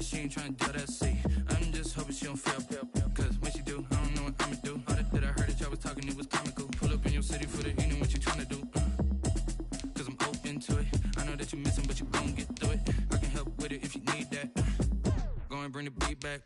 said she ain't trying to do that, see. I'm just hoping she don't feel, cause when she do, I don't know what I'ma do. All that I heard that y'all was talking, it was comical. Pull up in your city for the evening, what you trying to do? Cause I'm open to it. I know that you missing, but you gon' get through it. I can help with it if you need that. Go and bring the beat back.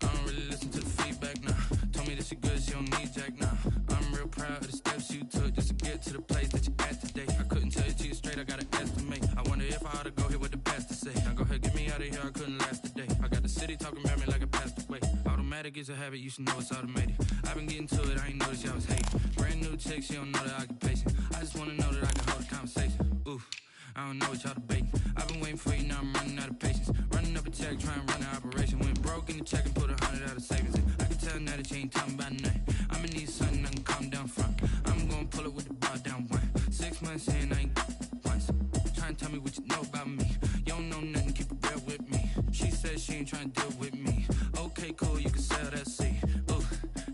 I don't really listen to the feedback, nah. Told me that she good, she don't need jack, nah. I'm real proud of the steps you took just to get to the place that you at today. I couldn't tell it to you straight, I gotta estimate. I wonder if I ought to go here with the pastor say. Now go ahead, get me out of here, I couldn't last a day. I got the city talking about me like I passed away. Automatic is a habit, you should know it's automated. I've been getting to it, I ain't noticed y'all was hating. Brand new chick, she don't know the occupation. I just wanna know that I can hold a conversation. Oof, I don't know what y'all debating. I've been waiting for you, now I'm running out of patience. Running up a check, trying to run an operation. Went broke in the check and put 100 out of savings in. I can tell now that you ain't talking about nothing. I'ma need something I can calm down from. I'm gonna pull it with the bar down one. 6 months in, I ain't once. Trying to tell me what you know about me. You don't know nothing, keep it real with me. She said she ain't trying to deal with me. Okay, cool, you can sell that seed. Ooh,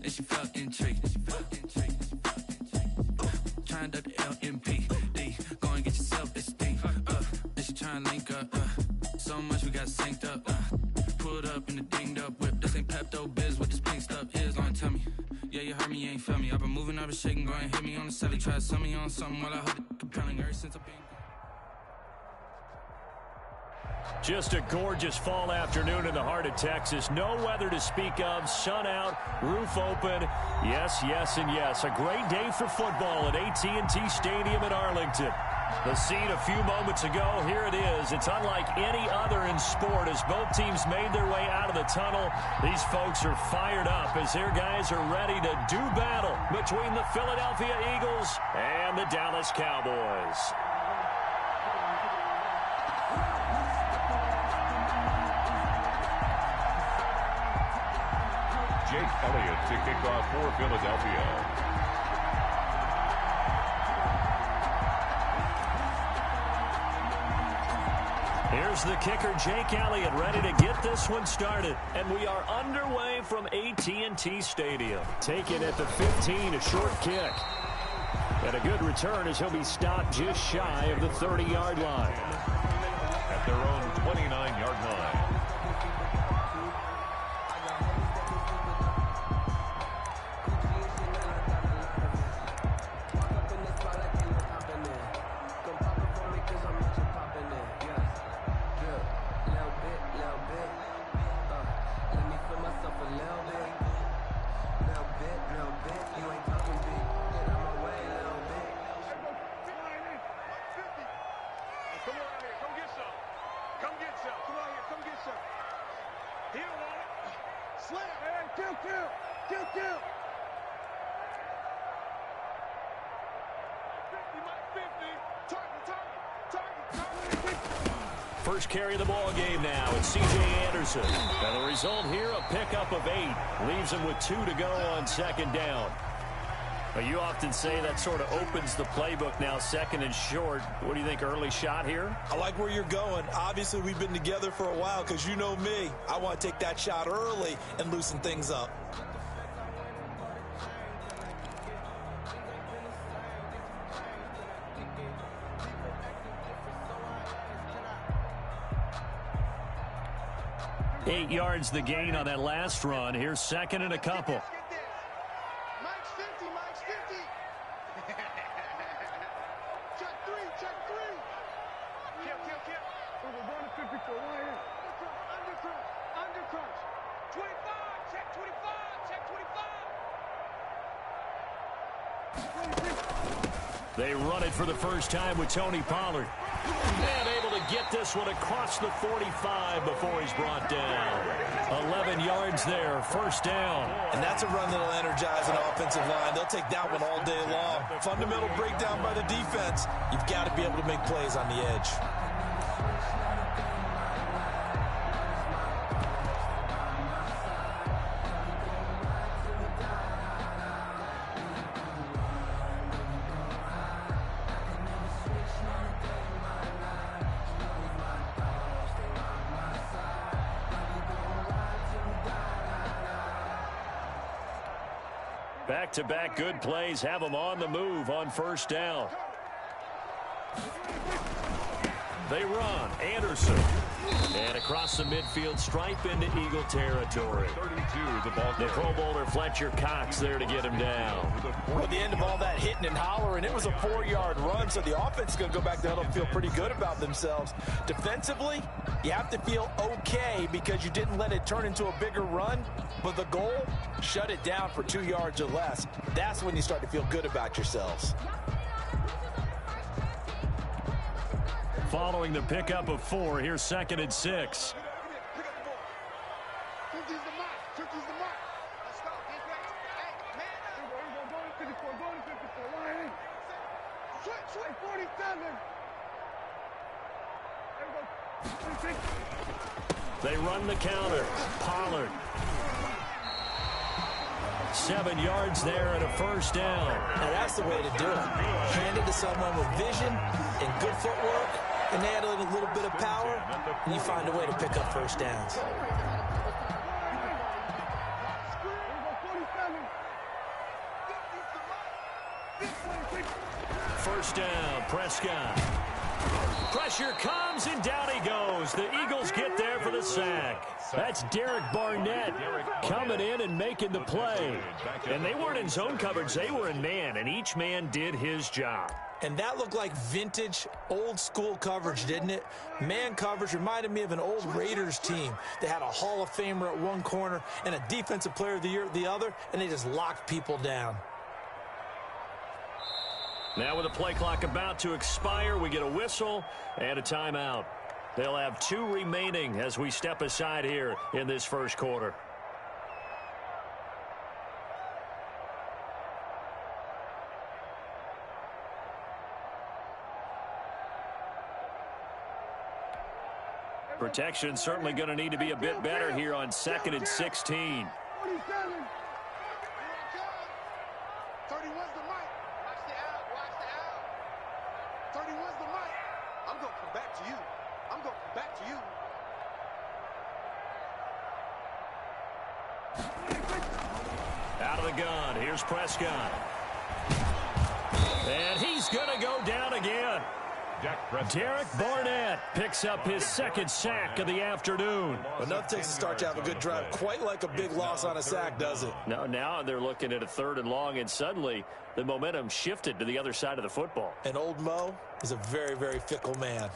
and she felt intrigued. Trying to duck the LMPD. Go and get your self-esteem. And she trying to link up. So much we got synced up. Pulled up in the dinged up whip. This ain't Pepto-Biz, what this pink stuff is. Gonna tell me. Yeah, you heard me, you ain't felt me. I've been moving, I've been shaking. Go and hit me on the celly. Try to sell me on something while I hold it compelling. Ever since I've been. Just a gorgeous fall afternoon in the heart of Texas. No weather to speak of. Sun out, roof open. Yes, yes, and yes. A great day for football at AT&T Stadium in Arlington. The scene a few moments ago, here it is. It's unlike any other in sport as both teams made their way out of the tunnel. These folks are fired up as their guys are ready to do battle between the Philadelphia Eagles and the Dallas Cowboys. Jake Elliott to kick off for Philadelphia. Here's the kicker, Jake Elliott, ready to get this one started. And we are underway from AT&T Stadium. Taken at the 15, a short kick. And a good return as he'll be stopped just shy of the 30-yard line. At their own 29-yard line. First carry of the ball game now. It's C.J. Anderson. And the result here, a pickup of 8. Leaves him with 2 to go on second down. But you often say that sort of opens the playbook now, second and short. What do you think, early shot here? I like where you're going. Obviously, we've been together for a while because you know me. I want to take that shot early and loosen things up. Eight yards the gain on that last run. Here's second and a couple. Mike's 50, Mike's 50. Check 3, check 3. Kill. We're going to 54, right here. Under crunch. 25, check 25. They run it for the first time with Tony Pollard. And able to get this one across the 45 before he's brought down. 11 yards there, first down. And that's a run that'll energize an offensive line. They'll take that one all day long. Fundamental breakdown by the defense. You've got to be able to make plays on the edge. Back-to-back good plays have them on the move on first down. They run. Anderson And across the midfield stripe into Eagle territory. 32, the ball The carrier. Pro Bowler Fletcher Cox there to get him down. Well, at the end of all that hitting and hollering, it was a 4-yard run, so the offense is going to go back to huddle and feel pretty good about themselves. Defensively, you have to feel okay because you didn't let it turn into a bigger run, but the goal, shut it down for 2 yards or less. That's when you start to feel good about yourselves. Following the pickup of 4, here's 2nd and 6. Pick up the ball. 50's the mark. 50's the mark. Let's go. Defense. Hey, man. Here we go. Go to 54. Go to 54. Line in. Switch. 47. There we go. They run the counter. Pollard. 7 yards there and a first down. Now, that's the way to do it. Hand it to someone with vision and good footwork, and add a little bit of power, and you find a way to pick up first downs. First down, Prescott. Pressure comes, and down he goes. The Eagles get there for the sack. That's Derek Barnett coming in and making the play. And they weren't in zone coverage. They were in man, and each man did his job. And that looked like vintage, old-school coverage, didn't it? Man coverage reminded me of an old Raiders team. They had a Hall of Famer at one corner and a Defensive Player of the Year at the other, and they just locked people down. Now with the play clock about to expire, we get a whistle and a timeout. They'll have 2 remaining as we step aside here in this first quarter. Protection certainly going to need to be a bit better here on 2nd and 16. 47. 31's the mic. Watch the out. Watch the out. 31's the mic. I'm going to come back to you. I'm going to come back to you. Out of the gun. Here's Prescott. And he's going to go down again. Derek Barnett picks up his 2nd sack of the afternoon. Enough takes to start to have a good drive. Quite like a big loss on a sack, does it? Now they're looking at a 3rd and long, and suddenly the momentum shifted to the other side of the football. And old Mo is a very, very fickle man.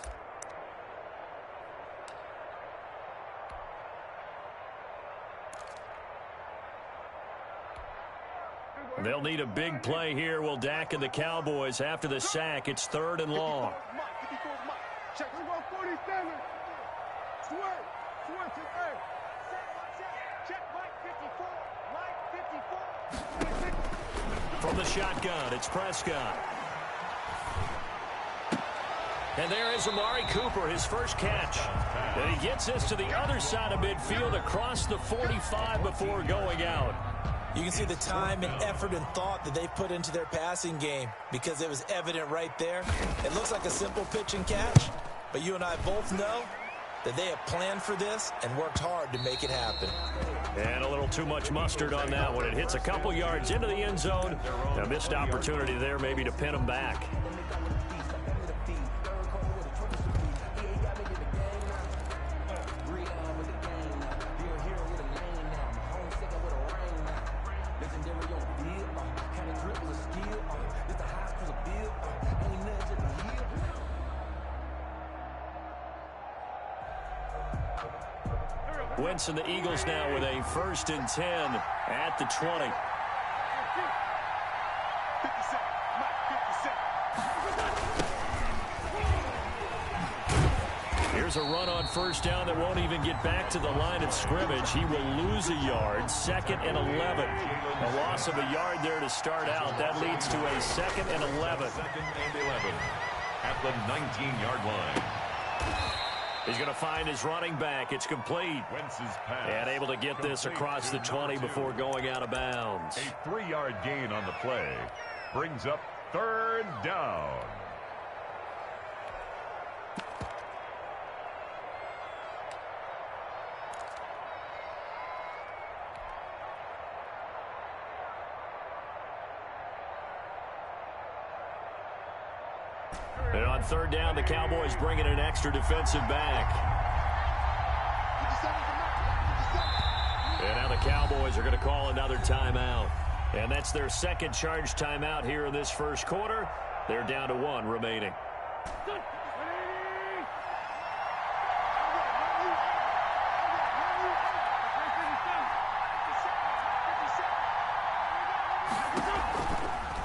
They'll need a big play here. Will Dak and the Cowboys after the sack. It's 3rd and long. 54's mic. Check. We're going 47. Swerve. Check Mike 54. Mike 54. From the shotgun, it's Prescott. And there is Amari Cooper, his first catch. And he gets this to the other side of midfield across the 45 before going out. You can see the time and effort and thought that they put into their passing game because it was evident right there. It looks like a simple pitch and catch, but you and I both know that they have planned for this and worked hard to make it happen. And a little too much mustard on that one. It hits a couple yards into the end zone. A missed opportunity there maybe to pin them back. Wentz and the Eagles now with a 1st and 10 at the 20. 57. Mike 57. Here's a run on 1st down that won't even get back to the line of scrimmage. He will lose a yard. 2nd and 11. A loss of a yard there to start out. That leads to a 2nd and 11. 2nd and 11 at the 19-yard line. He's going to find his running back. It's complete. Wentz's pass. And able to get this across the 20 before going out of bounds. A 3-yard gain on the play brings up 3rd down. And on 3rd down, the Cowboys bring in an extra defensive back. the Cowboys are going to call another timeout. And that's their second charge timeout here in this first quarter. They're down to 1 remaining.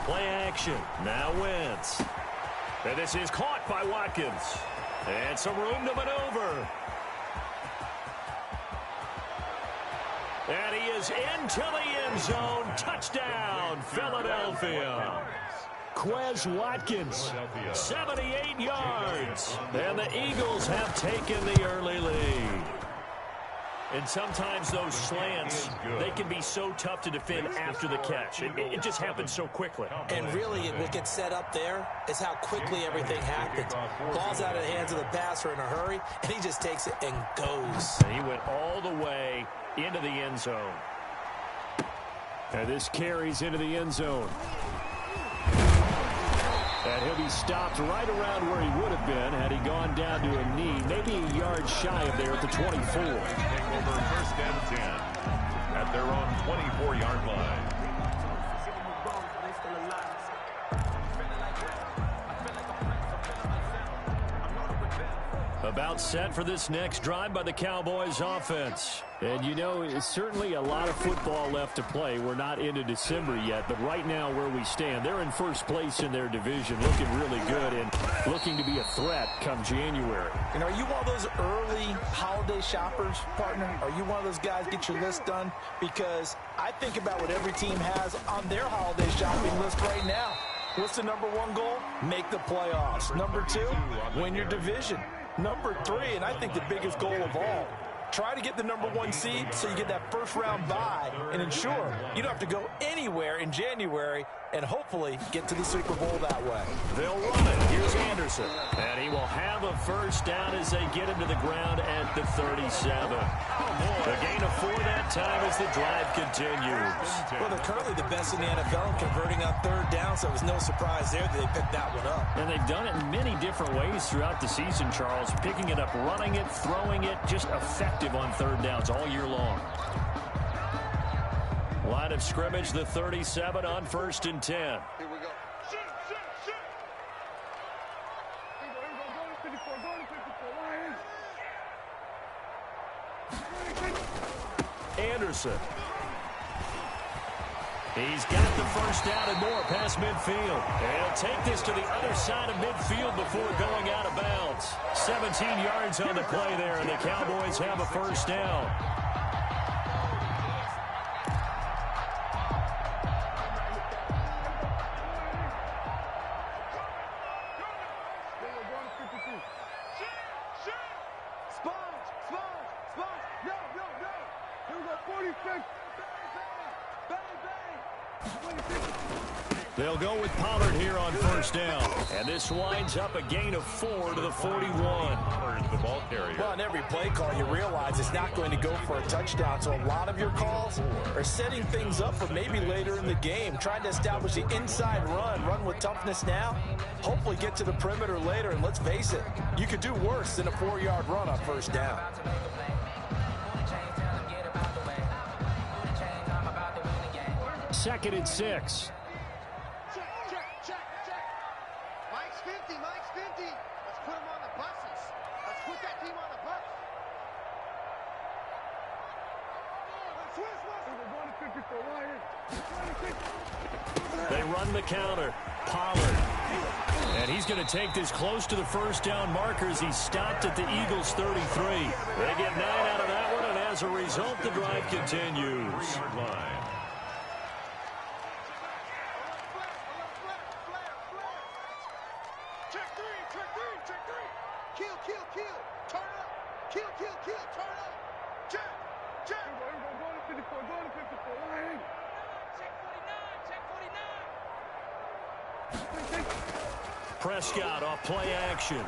Play action. Now Wentz. And this is caught by Watkins. And some room to maneuver. And he is into the end zone. Touchdown, Philadelphia. Quez Watkins, 78 yards. And the Eagles have taken the early lead. And sometimes those slants, they can be so tough to defend after the catch. It just happens so quickly. And really, what gets set up there is how quickly everything happens. Ball's out of the hands of the passer in a hurry, and he just takes it and goes. And he went all the way into the end zone. And this carries into the end zone. And he'll be stopped right around where he would have been had he gone down to a knee, maybe a yard shy of there at the 24. Take over first and 10 at their own 24-yard line. About set for this next drive by the Cowboys offense. And, you know, it's certainly a lot of football left to play. We're not into December yet, but right now where we stand, they're in first place in their division, looking really good and looking to be a threat come January. And are you one of those early holiday shoppers, partner? Are you one of those guys get your list done? Because I think about what every team has on their holiday shopping list right now. What's the number 1 goal? Make the playoffs. Number 2, win your division. Number 3, and I think the biggest goal of all, try to get the number 1 seed so you get that first-round bye and ensure you don't have to go anywhere in January and hopefully get to the Super Bowl that way. They'll run it. Here's Anderson. And he will have a first down as they get him to the ground at the 37. A gain of 4 that time as the drive continues. Well, they're currently the best in the NFL in converting on third down, so it was no surprise there that they picked that one up. And they've done it in many different ways throughout the season, Charles. Picking it up, running it, throwing it, just effective on third downs all year long. Line of scrimmage, the 37 on 1st and 10. Here we go. Shoot. Here we go. Go to 54. Anderson. He's got the first down and more past midfield. And he'll take this to the other side of midfield before going out of bounds. 17 yards on the play there, and the Cowboys have a first down. They'll go with Pollard here on first down. And this winds up a gain of 4 to the 41. The ball carrier. Well, on every play call, you realize it's not going to go for a touchdown. So a lot of your calls are setting things up for maybe later in the game, trying to establish the inside run with toughness now, hopefully get to the perimeter later. And let's face it, you could do worse than a 4-yard run on first down. Second and 6. Check. Mike's 50. Let's put him on the buses. Let's put that team on the bus. They run the counter. Pollard. And he's going to take this close to the first down markers. He stopped at the Eagles' 33. They get 9 out of that one, and as a result, the drive continues. Prescott off play action.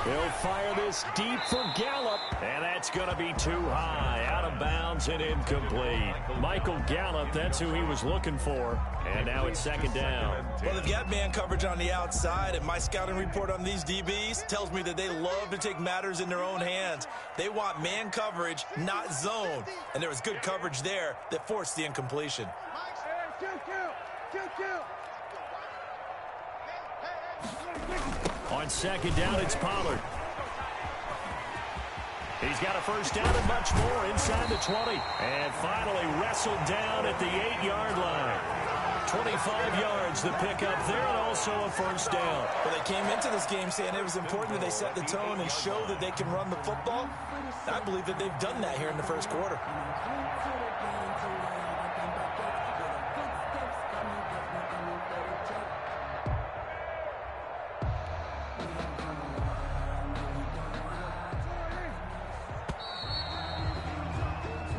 He'll fire this deep for Gallup, and that's going to be too high, out of bounds and incomplete. Michael Gallup, that's who he was looking for, and now it's second down. Well, they've got man coverage on the outside, and my scouting report on these DBs tells me that they love to take matters in their own hands. They want man coverage, not zone, and there was good coverage there that forced the incompletion. On second down, it's Pollard. He's got a first down and much more inside the 20. And finally wrestled down at the 8-yard line. 25 yards the pickup there, and also a first down. Well, they came into this game saying it was important that they set the tone and show that they can run the football. I believe that they've done that here in the first quarter.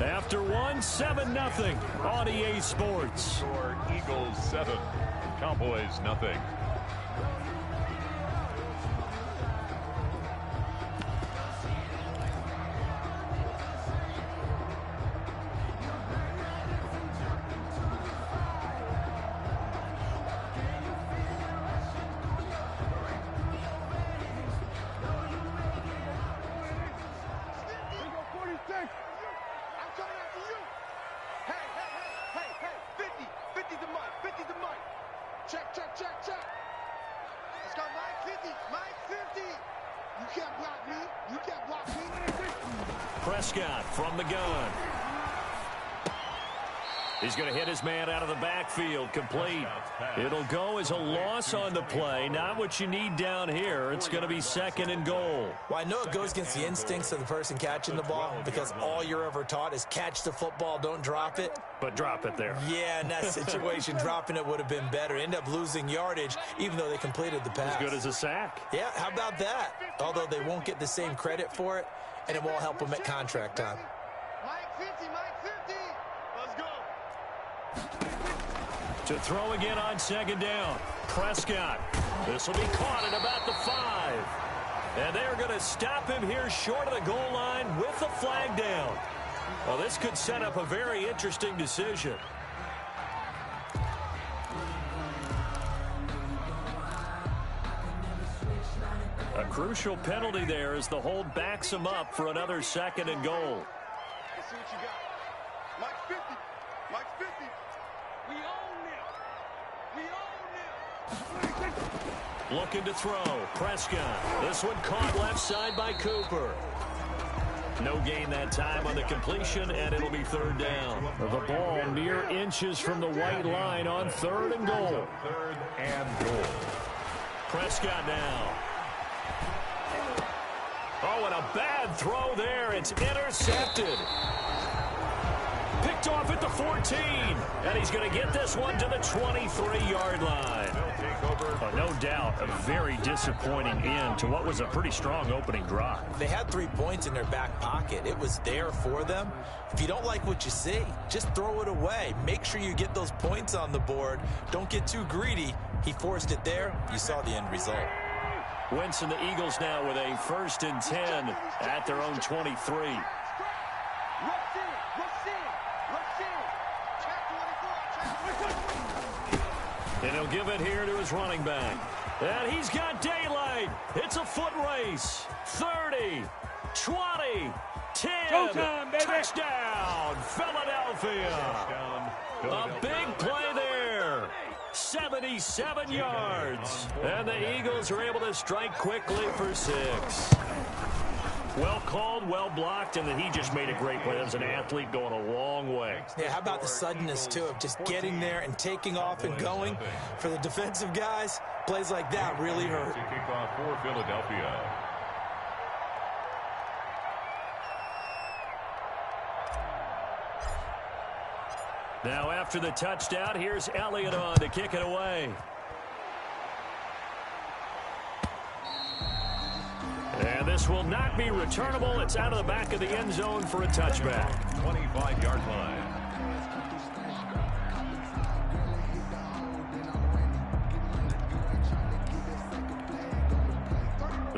After one, 7-0 on EA Sports. Score Eagles 7, Cowboys nothing. Prescott from the gun. He's going to hit his man out of the backfield, complete. It'll go as a loss on the play. Not what you need down here. It's going to be second and goal. Well, I know it goes against the instincts of the person catching the ball because all you're ever taught is catch the football, don't drop it. But drop it there. Yeah, in that situation, dropping it would have been better. End up losing yardage, even though they completed the pass. As good as a sack. Yeah, how about that? Although they won't get the same credit for it, and it won't help them at contract time. Mike 50, Mike 50. Let's go. To throw again on second down. Prescott. This will be caught at about the 5. And they're going to stop him here short of the goal line with the flag down. Well, this could set up a very interesting decision. A crucial penalty there as the hold backs him up for another second and goal. Let's see what you got. Mike 50. Mike 50. We own them. Looking to throw. Prescott. This one caught left side by Cooper. No gain that time on the completion, and it'll be third down. The ball mere inches from the white line on third and goal. Third and goal. Prescott now. Oh, and a bad throw there. It's intercepted. Picked off at the 14. And he's going to get this one to the 23-yard line. No doubt, a very disappointing end to what was a pretty strong opening drive. They had 3 points in their back pocket. It was there for them. If you don't like what you see, just throw it away. Make sure you get those points on the board. Don't get too greedy. He forced it there. You saw the end result. Wentz and the Eagles now with a 1st and 10 at their own 23. And he'll give it here to his running back. And he's got daylight. It's a foot race. 30, 20, 10. Showtime, baby. Touchdown, Philadelphia. A big play there. 77 yards. And the Eagles are able to strike quickly for 6. Well called, well blocked, and then he just made a great play. That was an athlete going a long way. Yeah, how about the suddenness, too, of just getting there and taking off and going? For the defensive guys, plays like that really hurt. Kickoff for Philadelphia. Now after the touchdown, here's Elliott on to kick it away. And this will not be returnable. It's out of the back of the end zone for a touchback. 25-yard line.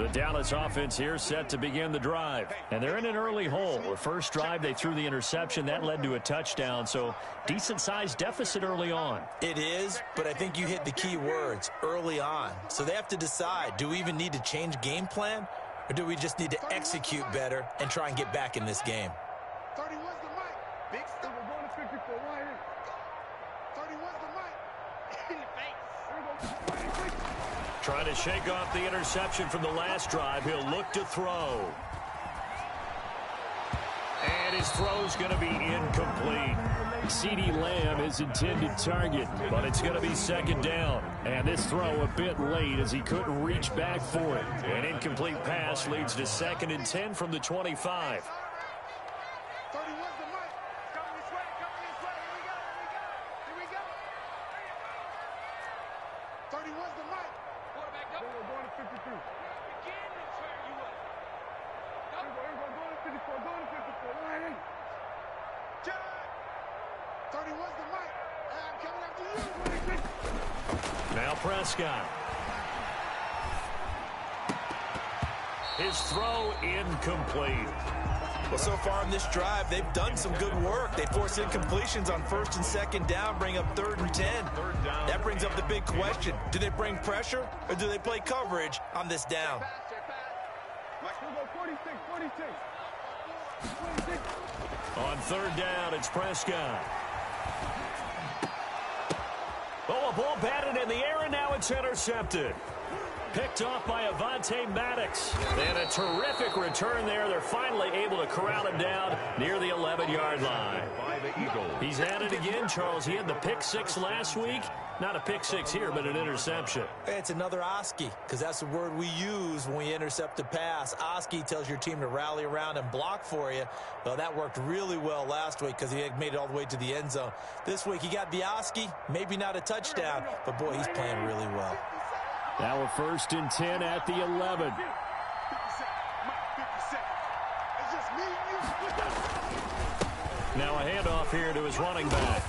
The Dallas offense here set to begin the drive. And they're in an early hole. The first drive, they threw the interception. That led to a touchdown. So decent-sized deficit early on. It is, but I think you hit the key words, early on. So they have to decide, do we even need to change game plan? Or do we just need to execute better and try and get back in this game? 31's the mic. Big step. We're going to 54. Wide in. 31's the mic. Trying to shake off the interception from the last drive. He'll look to throw. And his throw's going to be incomplete. CeeDee Lamb is intended target, but it's going to be second down. And this throw a bit late as he couldn't reach back for it. An incomplete pass leads to 2nd and 10 from the 25. 31's the mic. Coming this way. Coming this way. Here we go. 31's the mic. Quarterback up. We're going to 53. Again, it's where you are. We're going to 54. Going to 54. Line in. 31's the mic. I'm coming after you. Now Prescott. His throw incomplete. Well, so far in this drive, they've done some good work. They force incompletions on 1st and 2nd down, bring up 3rd and 10. That brings up the big question. Do they bring pressure or do they play coverage on this down? 46. On 3rd down, it's Prescott. Oh, a ball batted in the air, and now it's intercepted. Picked off by Avonte Maddox. And a terrific return there. They're finally able to corral him down near the 11-yard line. By the Eagles. He's at it again, Charles. He had the pick 6 last week. Not a pick 6 here, but an interception. It's another Oski, because that's the word we use when we intercept a pass. Oski tells your team to rally around and block for you. Well, that worked really well last week because he had made it all the way to the end zone. This week, he got the Oski, maybe not a touchdown, but boy, he's playing really well. Now a 1st and 10 at the 11. Now a handoff here to his running back.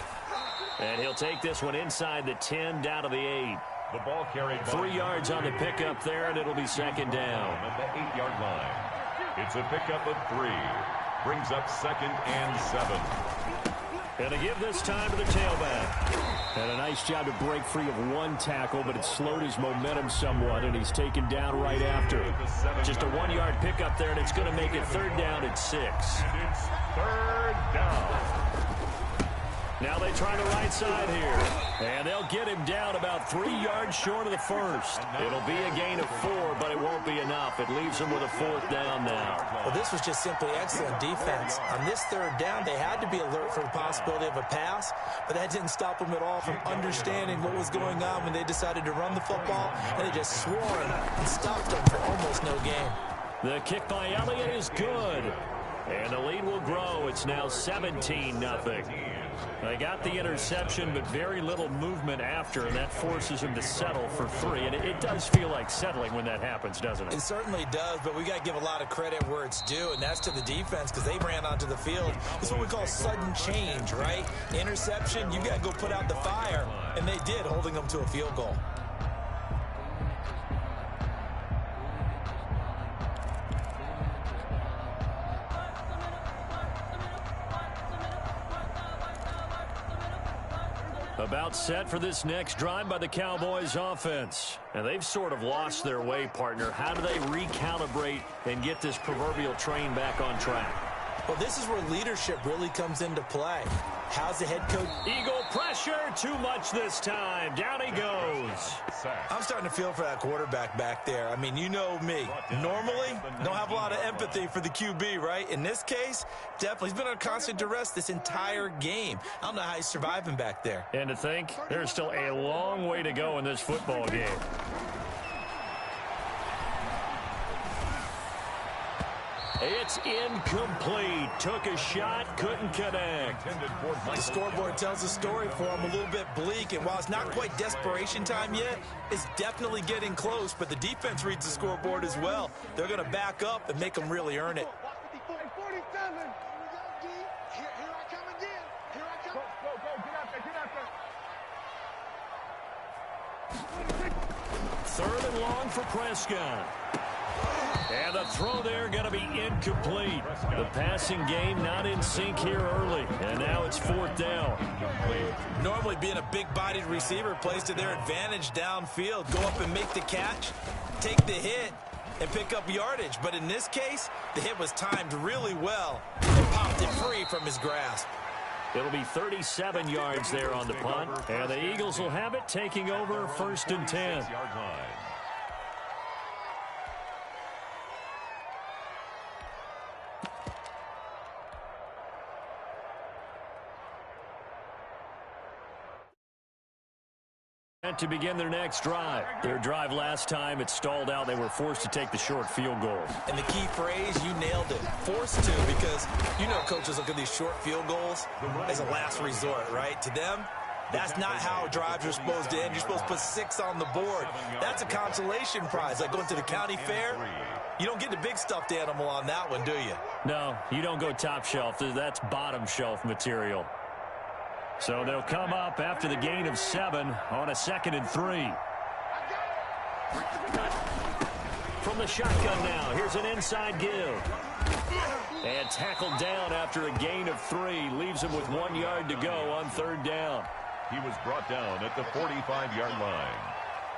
And he'll take this one inside the 10 down to the 8. The ball carried 3 yards on the pickup there, and it'll be 2nd down. At the 8-yard line. It's a pickup of 3. Brings up 2nd and 7. And to give this time to the tailback. And a nice job to break free of one tackle, but it slowed his momentum somewhat, and he's taken down right after. Just a 1-yard pickup there, and it's going to make it 3rd down at 6. And it's 3rd down. Now they try the right side here. And they'll get him down about 3 yards short of the 1st. It'll be a gain of 4, but it won't be enough. It leaves him with a 4th down now. Well, this was just simply excellent defense. On this 3rd down, they had to be alert for the possibility of a pass, but that didn't stop them at all from understanding what was going on when they decided to run the football, and they just swarmed and stopped them for almost no gain. The kick by Elliott is good. And the lead will grow. It's now 17-0. They got the interception, but very little movement after, and that forces him to settle for 3. And it does feel like settling when that happens, doesn't it? It certainly does, but we got to give a lot of credit where it's due, and that's to the defense because they ran onto the field. It's what we call sudden change, right? Interception, you got to go put out the fire, and they did, holding them to a field goal. About set for this next drive by the Cowboys offense. And they've sort of lost their way, partner. How do they recalibrate and get this proverbial train back on track? Well, this is where leadership really comes into play. How's the head coach? Eagle pressure, too much this time. Down he goes. I'm starting to feel for that quarterback back there. I mean, you know me. Normally, don't have a lot of empathy for the QB, right? In this case, definitely. He's been under constant duress this entire game. I don't know how he's surviving back there. And to think, there's still a long way to go in this football game. It's incomplete. Took a shot, couldn't connect. The scoreboard tells a story for him, a little bit bleak, and while it's not quite desperation time yet, it's definitely getting close, but the defense reads the scoreboard as well. They're going to back up and make them really earn it. 47. Here I come again. Here I come. Go. Get out there. 3rd and long for Prescott. And the throw there going to be incomplete. The passing game not in sync here early. And now it's 4th down. Normally being a big-bodied receiver plays to their advantage downfield. Go up and make the catch, take the hit, and pick up yardage. But in this case, the hit was timed really well and popped it free from his grasp. It'll be 37 yards there on the punt. And the Eagles will have it, taking over 1st and 10. To begin their next drive. Their drive last time, it stalled out. They were forced to take the short field goal. And the key phrase, you nailed it. Forced to, because you know coaches look at these short field goals as a last resort, right? To them, that's not how drives are supposed to end. You're supposed to put 6 on the board. That's a consolation prize, like going to the county fair. You don't get the big stuffed animal on that one, do you? No, you don't go top shelf. That's bottom shelf material. So they'll come up after the gain of 7 on a 2nd and 3. From the shotgun now, here's an inside give. And tackled down after a gain of 3. Leaves him with 1 yard to go on 3rd down. He was brought down at the 45-yard line.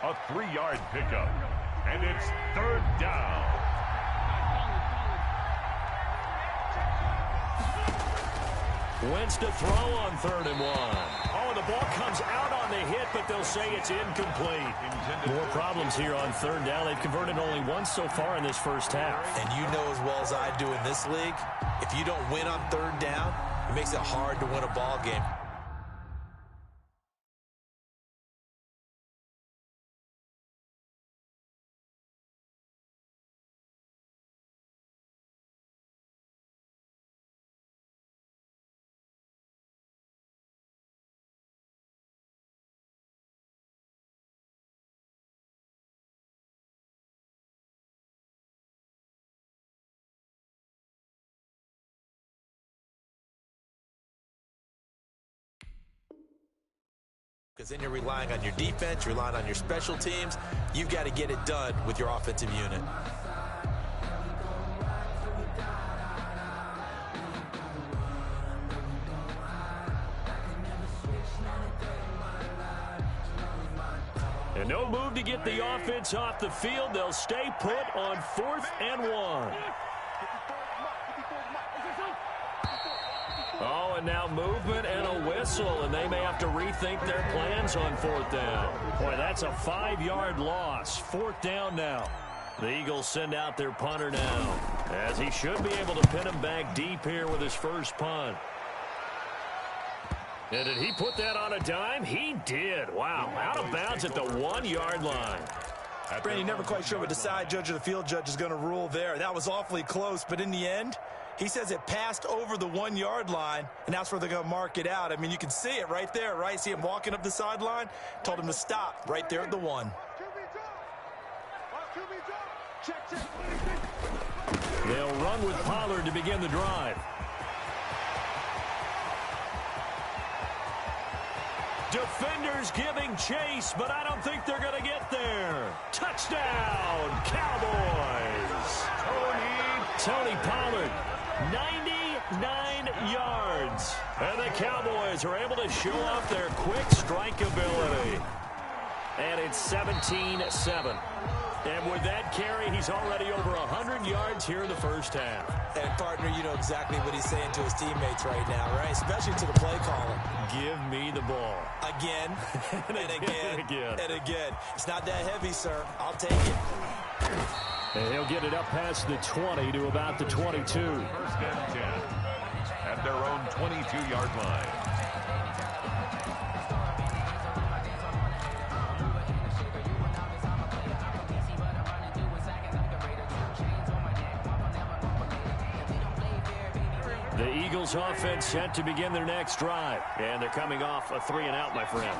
A 3-yard pickup. And it's 3rd down. Wentz to throw on 3rd and 1. Oh, the ball comes out on the hit, but they'll say it's incomplete. More problems here on 3rd down. They've converted only once so far in this first half. And you know as well as I do in this league, if you don't win on 3rd down, it makes it hard to win a ball game. Because then you're relying on your defense, you're relying on your special teams. You've got to get it done with your offensive unit. And no move to get the offense off the field. They'll stay put on 4th and 1. Oh, and now movement and a whistle, and they may have to rethink their plans on 4th down. Boy, that's a 5-yard loss. 4th down now. The Eagles send out their punter now, as he should be able to pin him back deep here with his first punt. And did he put that on a dime? He did. Wow, out of bounds at the 1-yard line. Brandon, never quite sure what the side judge or the field judge is going to rule there. That was awfully close, but in the end, he says it passed over the 1-yard line, and that's where they're going to mark it out. I mean, you can see it right there, right? See him walking up the sideline? Told him to stop right there at the 1. They'll run with Pollard to begin the drive. Defenders giving chase, but I don't think they're going to get there. Touchdown, Cowboys. Tony Pollard, 99 yards. And the Cowboys are able to show off their quick strike ability. And it's 17-7. And with that carry, he's already over 100 yards here in the first half. And, partner, you know exactly what he's saying to his teammates right now, right? Especially to the play caller. Give me the ball. Again, and again, and again. It's not that heavy, sir. I'll take it. And he'll get it up past the 20 to about the 22. 1st and 10 at their own 22-yard line. The Eagles offense set to begin their next drive. And they're coming off a 3-and-out, my friend.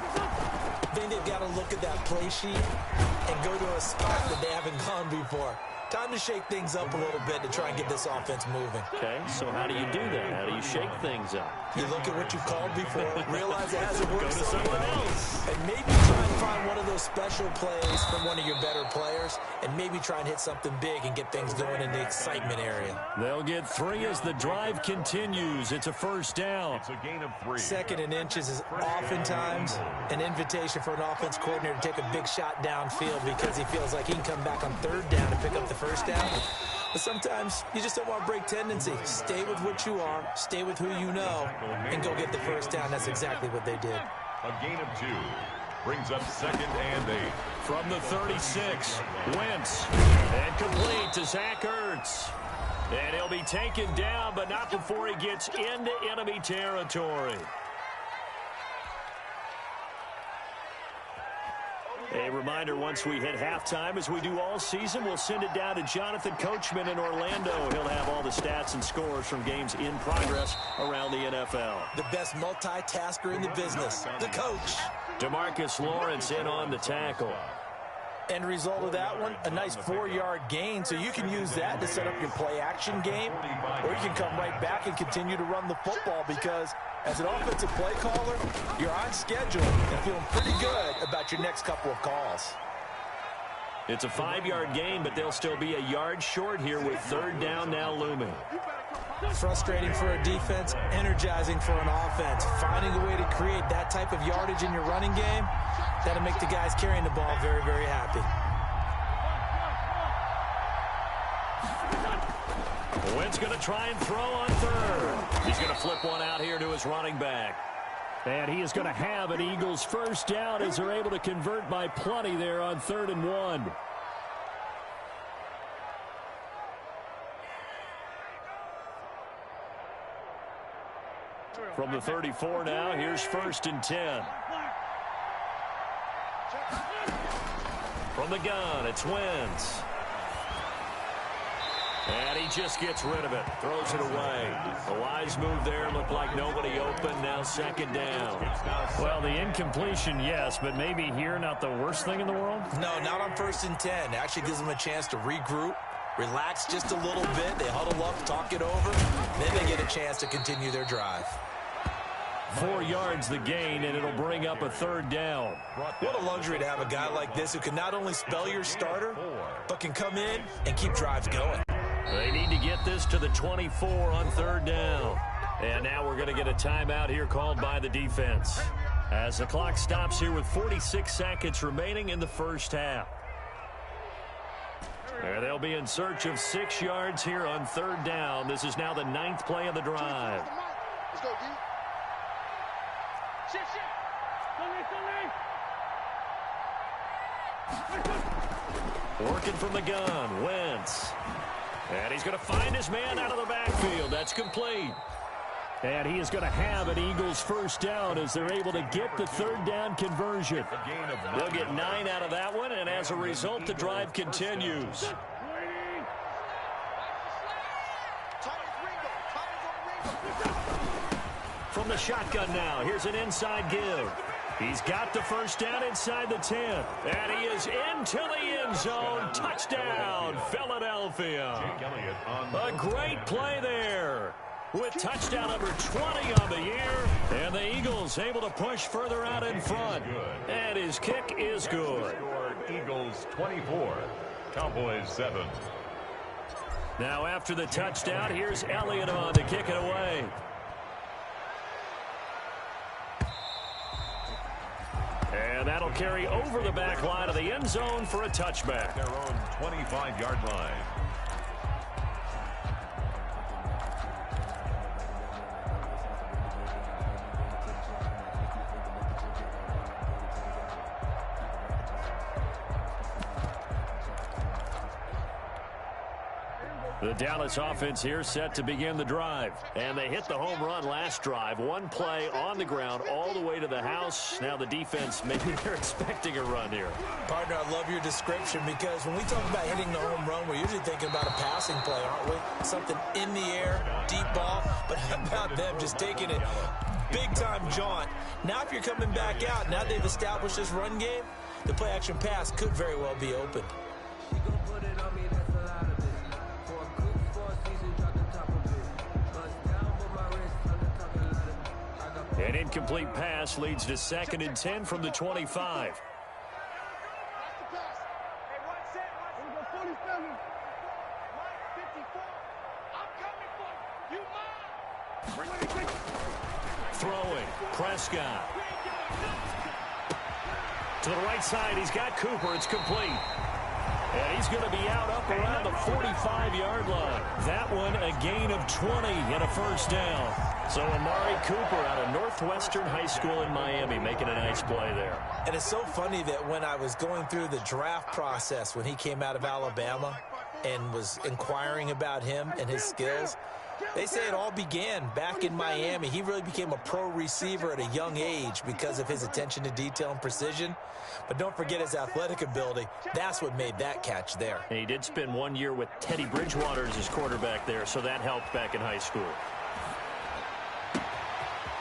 Then they've got to look at that play sheet and go to a spot that they haven't gone before. Time to shake things up a little bit to try and get this offense moving. Okay, so how do you do that? How do you shake things up? You look at what you called before, realize it hasn't worked Go to so someone well, else. and maybe try and find one of those special plays from one of your better players, and maybe try and hit something big and get things going in the excitement area. They'll get 3 as the drive continues. It's a first down. It's a gain of 3. 2nd and inches is oftentimes an invitation for an offense coordinator to take a big shot downfield because he feels like he can come back on 3rd down and pick up the first down. But sometimes you just don't want to break tendency. Stay with what you are, stay with who you know, and go get the first down. That's exactly what they did. A gain of 2 brings up 2nd and 8. From the 36, Wentz, and complete to Zach Ertz. And he'll be taken down, but not before he gets into enemy territory. A reminder, once we hit halftime, as we do all season, we'll send it down to Jonathan Coachman in Orlando. He'll have all the stats and scores from games in progress around the NFL. The best multitasker in the business, the coach. DeMarcus Lawrence in on the tackle. End result of that one, a nice 4-yard gain, so you can use that to set up your play-action game, or you can come right back and continue to run the football because as an offensive play caller, you're on schedule and feeling pretty good about your next couple of calls. It's a 5-yard gain, but they'll still be a yard short here with 3rd down now looming. Frustrating for a defense, energizing for an offense. Finding a way to create that type of yardage in your running game, that'll make the guys carrying the ball very, very happy. Wentz going to try and throw on 3rd. He's going to flip one out here to his running back. And he is going to have an Eagles first down as they're able to convert by plenty there on 3rd and 1. From the 34 now, here's 1st and 10. From the gun, it's Wentz. And he just gets rid of it, throws it away. A wise move there, looked like nobody open, now 2nd down. Well, the incompletion, yes, but maybe here not the worst thing in the world? No, not on 1st and 10. It actually gives them a chance to regroup, relax just a little bit. They huddle up, talk it over, then they get a chance to continue their drive. 4 yards the gain, and it'll bring up a 3rd down. What a luxury to have a guy like this who can not only spell your starter, but can come in and keep drives going. They need to get this to the 24 on 3rd down. And now we're going to get a timeout here called by the defense as the clock stops here with 46 seconds remaining in the first half. And they'll be in search of 6 yards here on 3rd down. This is now the 9th play of the drive. Let's go, D. Shit. Working from the gun, Wentz. And he's going to find his man out of the backfield. That's complete. And he is going to have an Eagles first down as they're able to get the 3rd down conversion. They'll get 9 out of that one, and as a result, the drive continues. From the shotgun now, here's an inside give. He's got the first down inside the 10. And he is into the end zone. Touchdown, Philadelphia. A great play there with touchdown number 20 on the year. And the Eagles able to push further out in front. And his kick is good. Eagles 24, Cowboys 7. Now after the touchdown, here's Elliott on to kick it away. And that'll carry over the back line of the end zone for a touchback. Their own 25-yard line. The Dallas offense here set to begin the drive. And they hit the home run last drive. One play on the ground all the way to the house. Now the defense, maybe they're expecting a run here. Partner, I love your description because when we talk about hitting the home run, we're usually thinking about a passing play, aren't we? Something in the air, deep ball. But how about them just taking it big-time jaunt? Now if you're coming back out, now they've established this run game, the play-action pass could very well be open. You gon' put it on me, that's a lot of An incomplete pass leads to 2nd and 10 from the 25. Throwing, Prescott. To the right side, he's got Cooper. It's complete. And he's going to be out up around the 45-yard line. That one a gain of 20 and a first down. So Amari Cooper out of Northwestern High School in Miami making a nice play there. And it's so funny that when I was going through the draft process when he came out of Alabama and was inquiring about him and his skills, they say it all began back in Miami. He really became a pro receiver at a young age because of his attention to detail and precision. But don't forget his athletic ability. That's what made that catch there. And he did spend 1 year with Teddy Bridgewater as his quarterback there, so that helped back in high school.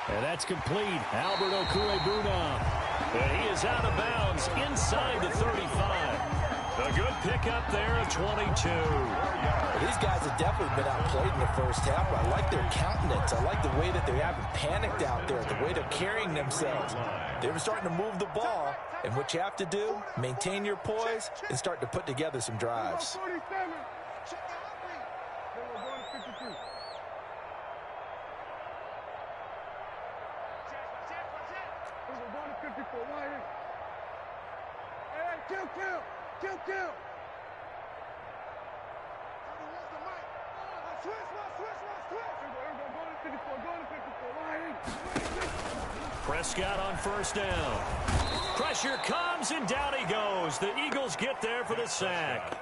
And that's complete. Albert Okwuegbunam. And he is out of bounds inside the 35. A good pickup there of 22. These guys have definitely been outplayed in the first half. I like their countenance. I like the way that they haven't panicked out there, the way they're carrying themselves. They were starting to move the ball, and what you have to do, maintain your poise and start to put together some drives. Kill. Prescott on first down. Pressure comes, and down he goes. The Eagles get there for the sack.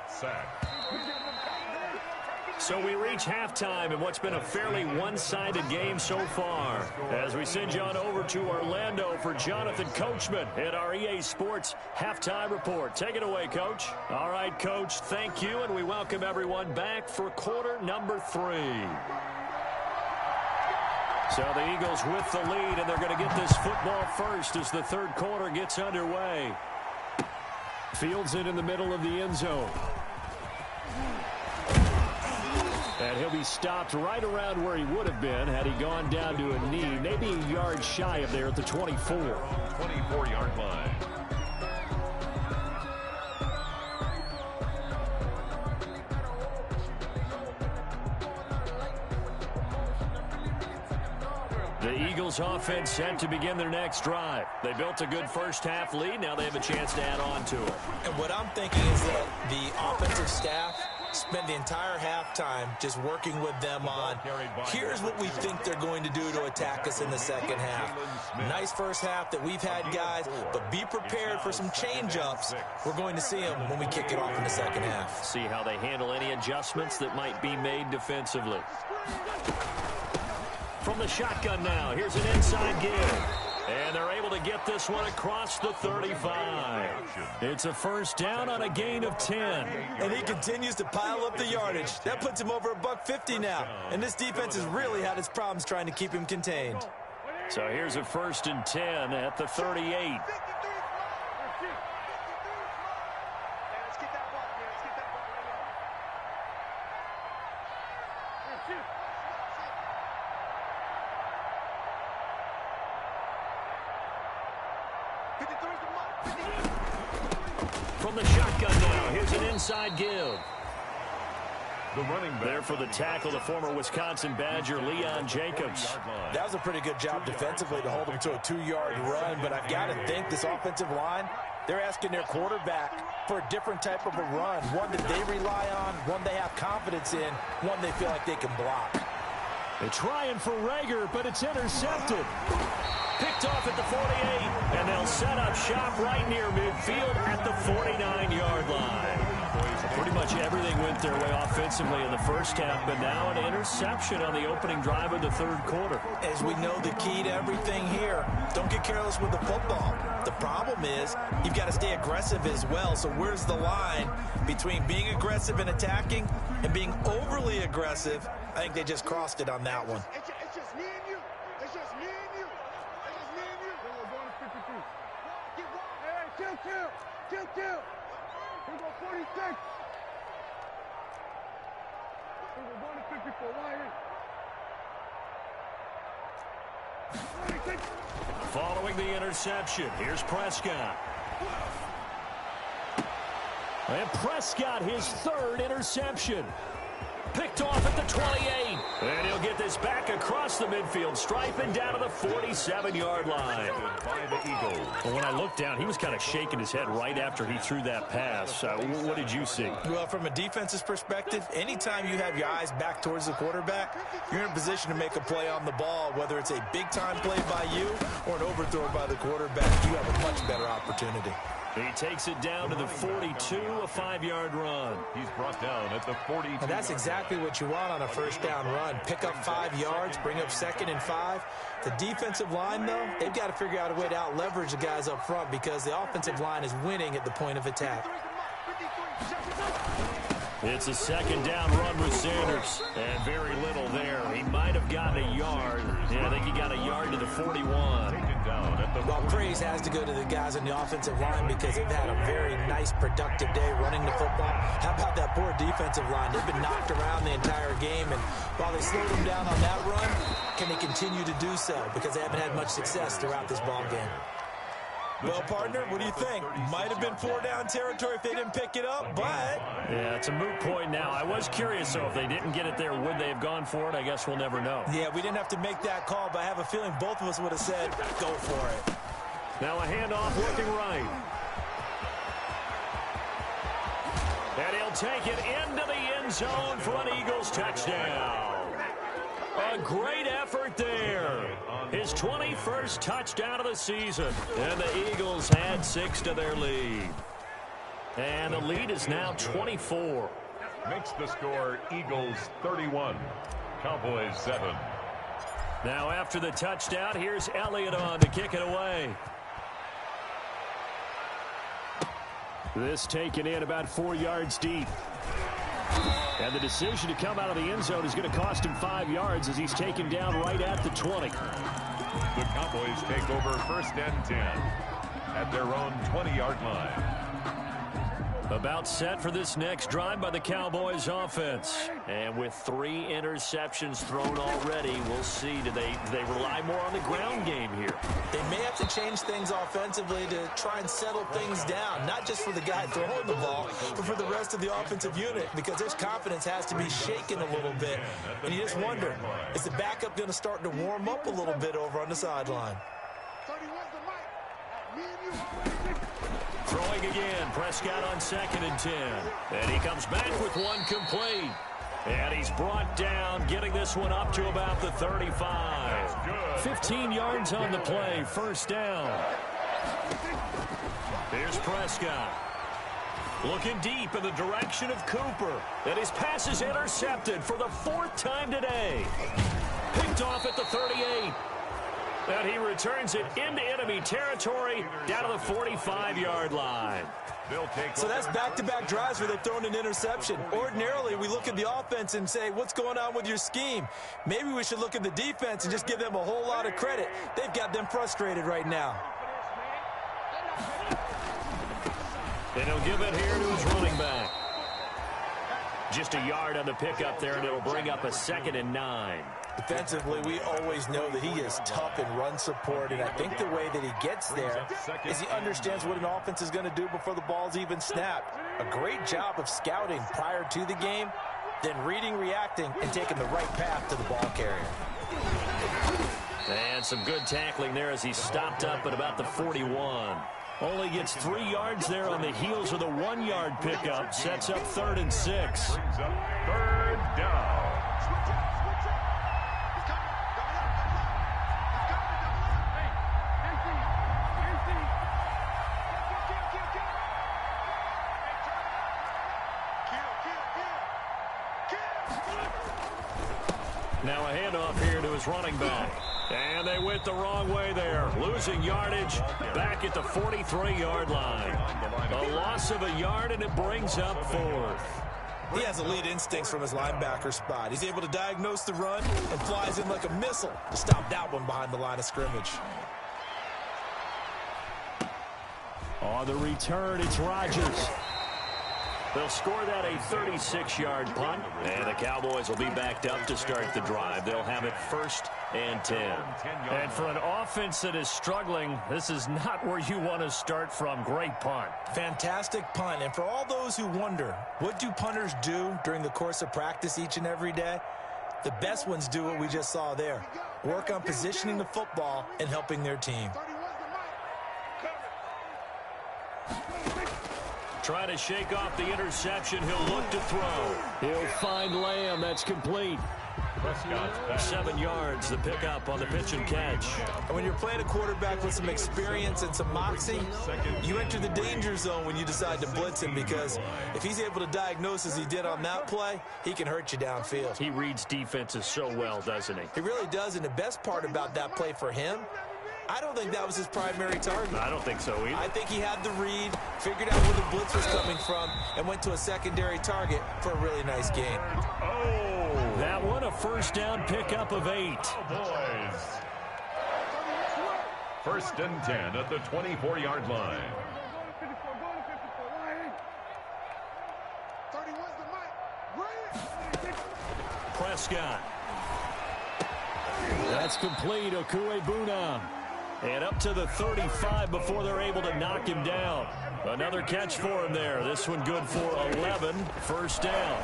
So we reach halftime in what's been a fairly one-sided game so far. As we send you on over to Orlando for Jonathan Coachman at our EA Sports Halftime Report. Take it away, Coach. All right, Coach, thank you, and we welcome everyone back for quarter number 3. So the Eagles with the lead, and they're going to get this football first as the third quarter gets underway. Fields it in the middle of the end zone. And he'll be stopped right around where he would have been had he gone down to a knee, maybe a yard shy of there at the 24. 24-yard line. The Eagles offense set to begin their next drive. They built a good first half lead. Now they have a chance to add on to it. And what I'm thinking is that the offensive staff spend the entire halftime just working with them on, here's what we think they're going to do to attack us in the second half. Nice first half that we've had, guys, but be prepared for some change-ups. We're going to see them when we kick it off in the second half. See how they handle any adjustments that might be made defensively. From the shotgun now, here's an inside give. And they're able to get this one across the 35. It's a first down on a gain of 10. And he continues to pile up the yardage. That puts him over $150 now. And this defense has really had its problems trying to keep him contained. So here's a 1st and 10 at the 38. From the shotgun now, here's an inside give. The running back there for the tackle, the former Wisconsin Badger, Leon Jacobs. That was a pretty good job defensively to hold him to a 2-yard run, but I've got to think this offensive line, they're asking their quarterback for a different type of a run, one that they rely on, one they have confidence in, one they feel like they can block. They're trying for Rager, but it's intercepted. Picked off at the 48, and they'll set up shop right near midfield at the 49-yard line. Pretty much everything went their way offensively in the first half, but now an interception on the opening drive of the third quarter. As we know, the key to everything here, don't get careless with the football. The problem is you've got to stay aggressive as well. So where's the line between being aggressive and attacking and being overly aggressive? I think they just crossed it on that one. It's just me and you. It's just me and you. It's just me and you. We're going to 52. Hey, kill. We're going 46. We're going to 54. Why? Following the interception, here's Prescott. And Prescott, his third interception. Picked off at the 28. And he'll get this back across the midfield stripe and down to the 47-yard line. By the Eagles. Well, when I looked down, he was kind of shaking his head right after he threw that pass. What did you see? Well, from a defense's perspective, anytime you have your eyes back towards the quarterback, you're in a position to make a play on the ball, whether it's a big-time play by you or an overthrow by the quarterback. You have a much better opportunity. He takes it down to the 42, a 5-yard run. He's brought down at the 42. And that's exactly what you want on a first down run. Pick up 5 yards, bring up 2nd and 5. The defensive line, though, they've got to figure out a way to out-leverage the guys up front because the offensive line is winning at the point of attack. It's a 2nd down run with Sanders. And very little there. He might have gotten a yard. Yeah, I think he got a yard to the 41. Well, praise has to go to the guys on the offensive line because they've had a very nice, productive day running the football. How about that poor defensive line? They've been knocked around the entire game, and while they slowed them down on that run, can they continue to do so? Because they haven't had much success throughout this ball game. Well, partner, what do you think? Might have been 4-down territory if they didn't pick it up, but... Yeah, it's a moot point now. I was curious, though, if they didn't get it there, would they have gone for it? I guess we'll never know. Yeah, we didn't have to make that call, but I have a feeling both of us would have said, go for it. Now a handoff looking right. And he'll take it into the end zone for an Eagles touchdown. A great effort there. His 21st touchdown of the season. And the Eagles add 6 to their lead. And the lead is now 24. Makes the score Eagles 31, Cowboys 7. Now after the touchdown, here's Elliott on to kick it away. This taken in about 4 yards deep. And the decision to come out of the end zone is going to cost him 5 yards as he's taken down right at the 20. The Cowboys take over 1st and 10 at their own 20-yard line. About set for this next drive by the Cowboys offense. And with 3 interceptions thrown already, we'll see. Do they rely more on the ground game here? They may have to change things offensively to try and settle things down, not just for the guy throwing the ball, but for the rest of the offensive unit, because their confidence has to be shaken a little bit. And you just wonder, is the backup going to start to warm up a little bit over on the sideline? Throwing again, Prescott on 2nd and 10. And he comes back with one complete. And he's brought down, getting this one up to about the 35. 15 yards on the play, 1st down. Here's Prescott. Looking deep in the direction of Cooper. And his pass is intercepted for the 4th time today. Picked off at the 38. And he returns it into enemy territory down to the 45-yard line. So that's back-to-back drives where they've thrown an interception. Ordinarily, we look at the offense and say, what's going on with your scheme? Maybe we should look at the defense and just give them a whole lot of credit. They've got them frustrated right now. And he'll give it here to his running back. Just a yard on the pickup there, and it'll bring up a 2nd and 9. Defensively, we always know that he is tough in run support, and I think the way that he gets there is he understands what an offense is going to do before the ball's even snapped. A great job of scouting prior to the game, then reading, reacting, and taking the right path to the ball carrier. And some good tackling there as he stopped up at about the 41. Only gets 3 yards there on the heels of the 1-yard pickup. Sets up 3rd and 6. Brings up 3rd down. Now a handoff here to his running back. And they went the wrong way there. Losing yardage back at the 43-yard line. A loss of a yard, and it brings up 4th. He has elite instincts from his linebacker spot. He's able to diagnose the run and flies in like a missile to stop that one behind the line of scrimmage. On the return, it's Rodgers. They'll score that a 36-yard punt, and the Cowboys will be backed up to start the drive. They'll have it 1st and 10. And for an offense that is struggling, this is not where you want to start from. Great punt. Fantastic punt. And for all those who wonder, what do punters do during the course of practice each and every day? The best ones do what we just saw there. Work on positioning the football and helping their team. Trying to shake off the interception. He'll look to throw. He'll find Lamb. That's complete. 7 yards, the pickup on the pitch and catch. And when you're playing a quarterback with some experience and some moxie, you enter the danger zone when you decide to blitz him, because if he's able to diagnose as he did on that play, he can hurt you downfield. He reads defenses so well, doesn't he? He really does, and the best part about that play for him, I don't think that was his primary target. I don't think so either. I think he had the read, figured out where the blitz was coming from, and went to a secondary target for a really nice gain. That one, a first down pickup of 8. Boys. 1st and 10 at the 24-yard line. Prescott. That's complete. Okuebuna. And up to the 35 before they're able to knock him down. Another catch for him there. This one good for 11. First down.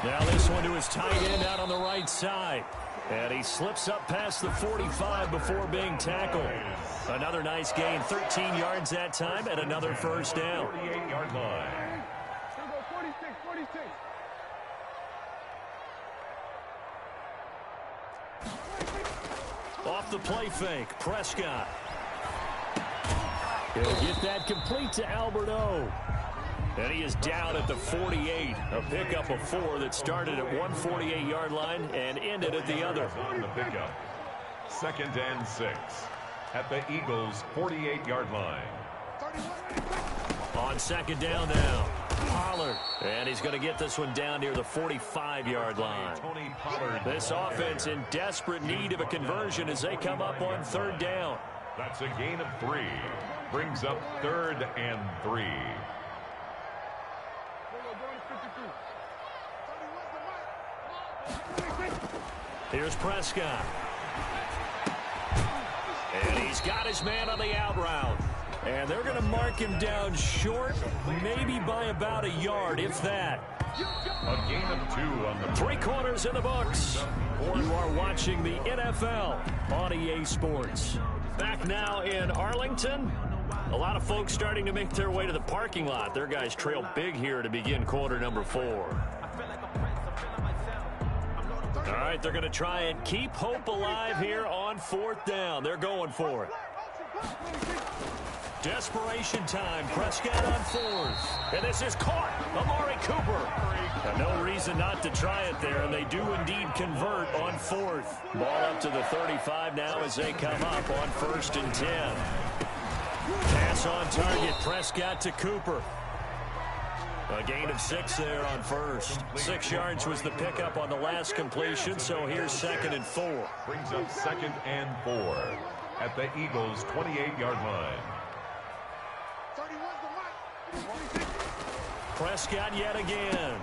Now this one to his tight end out on the right side. And he slips up past the 45 before being tackled. Another nice gain. 13 yards that time and another first down. 48-yard line. 46. Off the play fake, Prescott. He'll get that complete to Albert O. And he is down at the 48. A pickup of 4 that started at 148-yard line and ended at the other. On the pickup. 2nd and 6 at the Eagles' 48-yard line. On 2nd down now, Pollard. And he's going to get this one down near the 45-yard line. Tony Pollard. This offense in desperate need of a conversion as they come up on 3rd down. That's a gain of 3. Brings up 3rd and 3. Here's Prescott. And he's got his man on the out route. And they're going to mark him down short, maybe by about a yard, if that. A gain of 2 on the 3 quarters in the books. You are watching the NFL on EA Sports. Back now in Arlington. A lot of folks starting to make their way to the parking lot. Their guys trail big here to begin quarter number 4. All right, they're going to try and keep hope alive here on 4th down. They're going for it. Desperation time. Prescott on 4th. And this is caught. Amari Cooper. And no reason not to try it there, and they do indeed convert on 4th. Ball up to the 35 now as they come up on 1st and 10. Pass on target. Prescott to Cooper. A gain of 6 there on 1st. 6 yards was the pickup on the last completion, so here's 2nd and 4. Brings up 2nd and 4 at the Eagles' 28-yard line. Prescott yet again.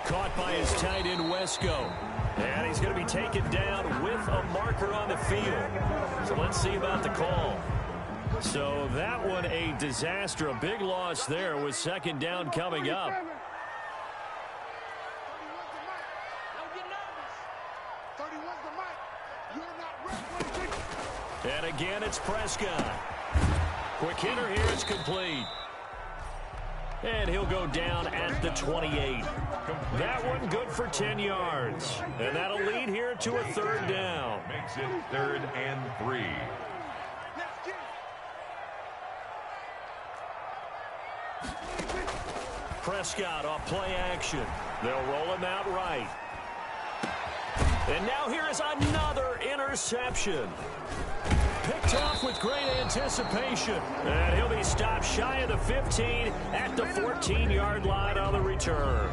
Caught by his tight end, Wesco. And he's going to be taken down with a marker on the field. So let's see about the call. So that one a disaster. A big loss there with 2nd down coming up. And again, it's Prescott. Quick hitter here. It's complete. And he'll go down at the 28. That one good for 10 yards. And that'll lead here to a 3rd down. Makes it 3rd and 3. Prescott off play action. They'll roll him out right. And now here is another interception. Picked off with great anticipation. And he'll be stopped shy of the 15 at the 14-yard line on the return.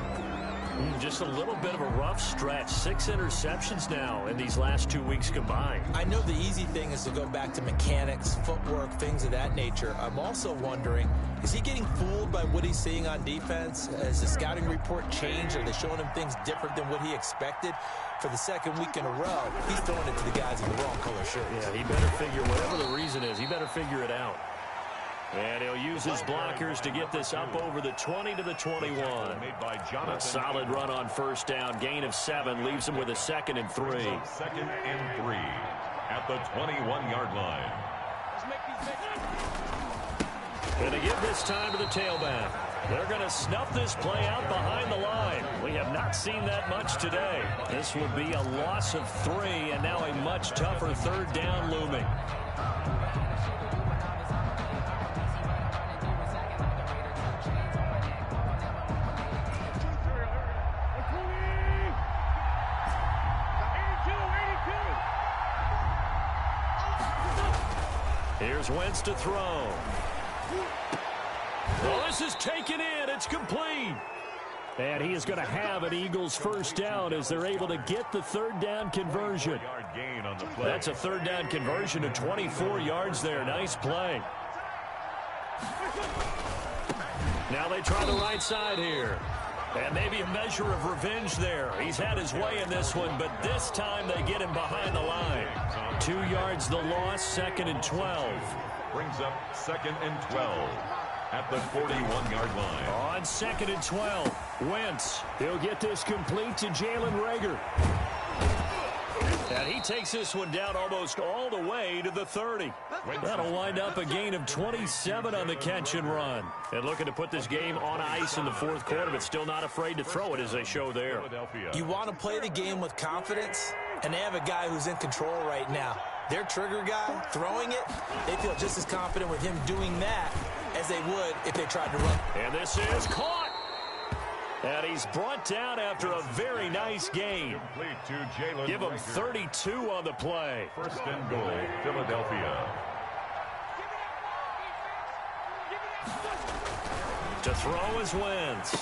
Just a little bit of a rough stretch. 6 interceptions now in these last 2 weeks combined. I know the easy thing is to go back to mechanics, footwork, things of that nature. I'm also wondering, is he getting fooled by what he's seeing on defense? Has the scouting report changed? Are they showing him things different than what he expected? For the second week in a row, he's throwing it to the guys in the wrong color shirts. Yeah, he better figure, whatever the reason is, he better figure it out. And he'll use his blockers to get this up over the 20 to the 21. A solid run on first down. Gain of 7 leaves him with a 2nd and 3. 2nd and 3 at the 21-yard line. Going to give this time to the tailback. They're going to snuff this play out behind the line. We have not seen that much today. This will be a loss of 3, and now a much tougher 3rd down looming. Here's Wentz to throw. Well, this is taken in. It's complete. And he is going to have an Eagles first down as they're able to get the 3rd down conversion. That's a 3rd down conversion of 24 yards there. Nice play. Now they try the right side here. And maybe a measure of revenge there. He's had his way in this one, but this time they get him behind the line. 2 yards the loss, 2nd and 12. Brings up 2nd and 12 at the 41-yard line. On 2nd and 12, Wentz. He'll get this complete to Jalen Reagor. And he takes this one down almost all the way to the 30. That'll wind up a gain of 27 on the catch and run. And looking to put this game on ice in the 4th quarter, but still not afraid to throw it as they show there. You want to play the game with confidence, and they have a guy who's in control right now. Their trigger guy throwing it, they feel just as confident with him doing that as they would if they tried to run. And this is caught. And he's brought down after a very nice gain. Give him 32 on the play. 1st and goal, Philadelphia. To throw is Wentz.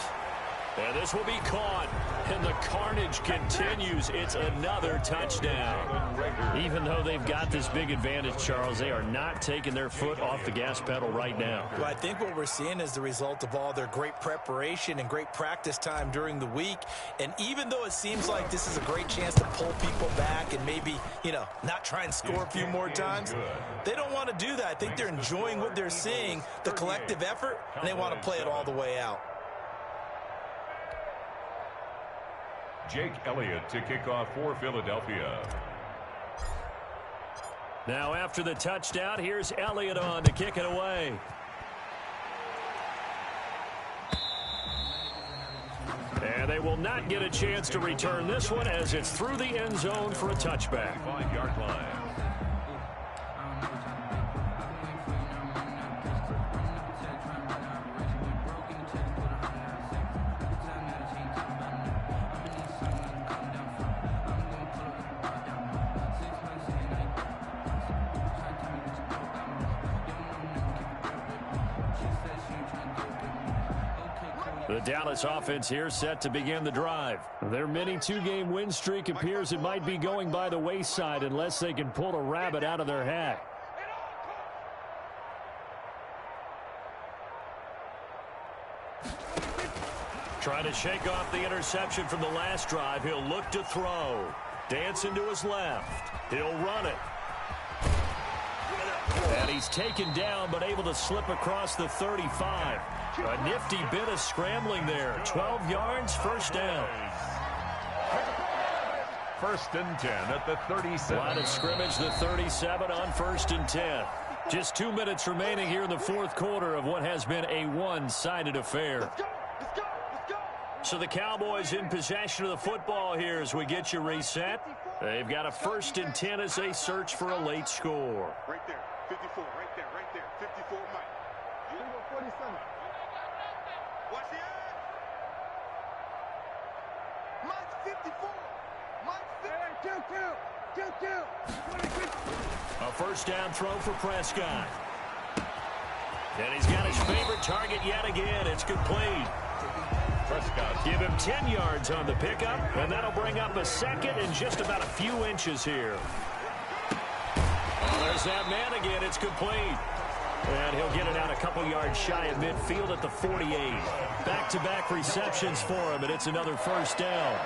And this will be caught. And the carnage continues. It's another touchdown. Even though they've got this big advantage, Charles, they are not taking their foot off the gas pedal right now. Well, I think what we're seeing is the result of all their great preparation and great practice time during the week. And even though it seems like this is a great chance to pull people back and maybe, not try and score a few more times, they don't want to do that. I think they're enjoying what they're seeing, the collective effort, and they want to play it all the way out. Jake Elliott to kick off for Philadelphia. Now after the touchdown, here's Elliott on to kick it away. And they will not get a chance to return this one as it's through the end zone for a touchback. 5-yard line. The Dallas offense here set to begin the drive. Their mini 2-game win streak appears it might be going by the wayside unless they can pull a rabbit out of their hat. Trying to shake off the interception from the last drive. He'll look to throw. Dancing to his left. He'll run it. And he's taken down but able to slip across the 35. A nifty bit of scrambling there. 12 yards, first down. 1st and 10 at the 37. Line of scrimmage, the 37 on 1st and 10. Just 2 minutes remaining here in the 4th quarter of what has been a one-sided affair. So the Cowboys in possession of the football here as we get you reset. They've got a 1st and 10 as they search for a late score. Right there, 54, right there, 54, Mike. You go 47. Watch the end. Mike's 54. Mike's 54. A first down throw for Prescott. And he's got his favorite target yet again. It's complete. Prescott. Give him 10 yards on the pickup, and that'll bring up a second and just about a few inches here. Oh, there's that man again. It's complete. And he'll get it out a couple yards shy of midfield at the 48. Back-to-back receptions for him, and it's another first down.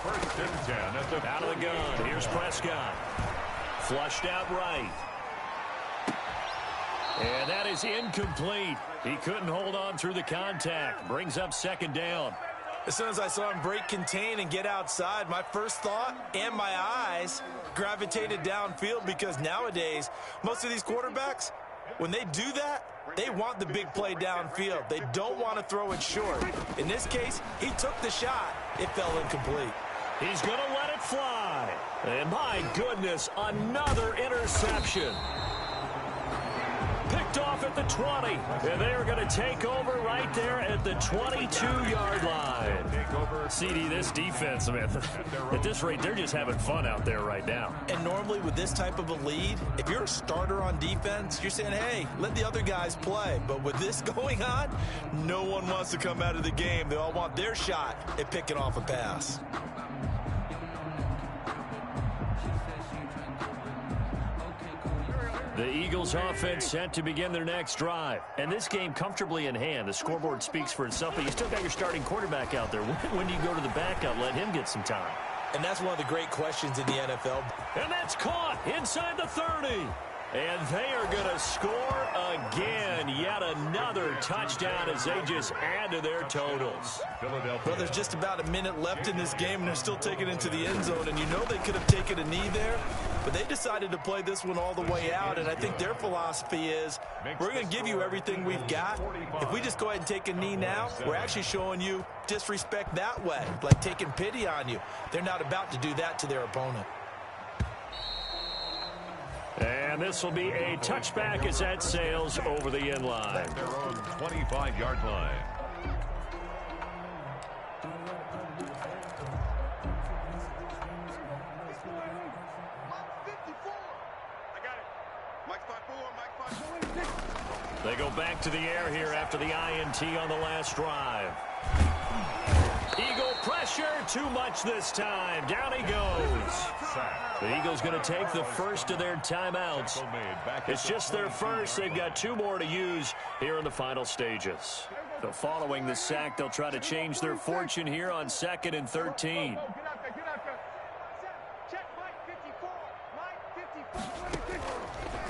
First and 10 at the out of the gun. Here's Prescott. Flushed out right. And that is incomplete. He couldn't hold on through the contact. Brings up second down. As soon as I saw him break contain and get outside, my first thought and my eyes gravitated downfield, because nowadays, most of these quarterbacks, when they do that, they want the big play downfield. They don't want to throw it short. In this case, he took the shot. It fell incomplete. He's going to let it fly. And my goodness, another interception. Picked off at the 20. And they are going to take over right there at the 22-yard line. CD, this defense, man, at this rate, they're just having fun out there right now. And normally with this type of a lead, if you're a starter on defense, you're saying, hey, let the other guys play. But with this going on, no one wants to come out of the game. They all want their shot at picking off a pass. The Eagles offense set to begin their next drive. And this game comfortably in hand. The scoreboard speaks for itself, but you still got your starting quarterback out there. When do you go to the backup? Let him get some time. And that's one of the great questions in the NFL. And that's caught inside the 30. And they are going to score again. Yet another touchdown as they just add to their totals. Well, there's just about a minute left in this game, and they're still taking it into the end zone. And you know they could have taken a knee there, but they decided to play this one all the way out. And I think their philosophy is, we're going to give you everything we've got. If we just go ahead and take a knee now, we're actually showing you disrespect that way, like taking pity on you. They're not about to do that to their opponent. And this will be a touchback as that sails over the end line. Their own 25-yard line. They go back to the air here after the INT on the last drive. Eagle pressure, too much this time. Down he goes. The Eagles going to take the first of their timeouts. It's just their first. They've got two more to use here in the final stages. So following the sack, they'll try to change their fortune here on 2nd and 13.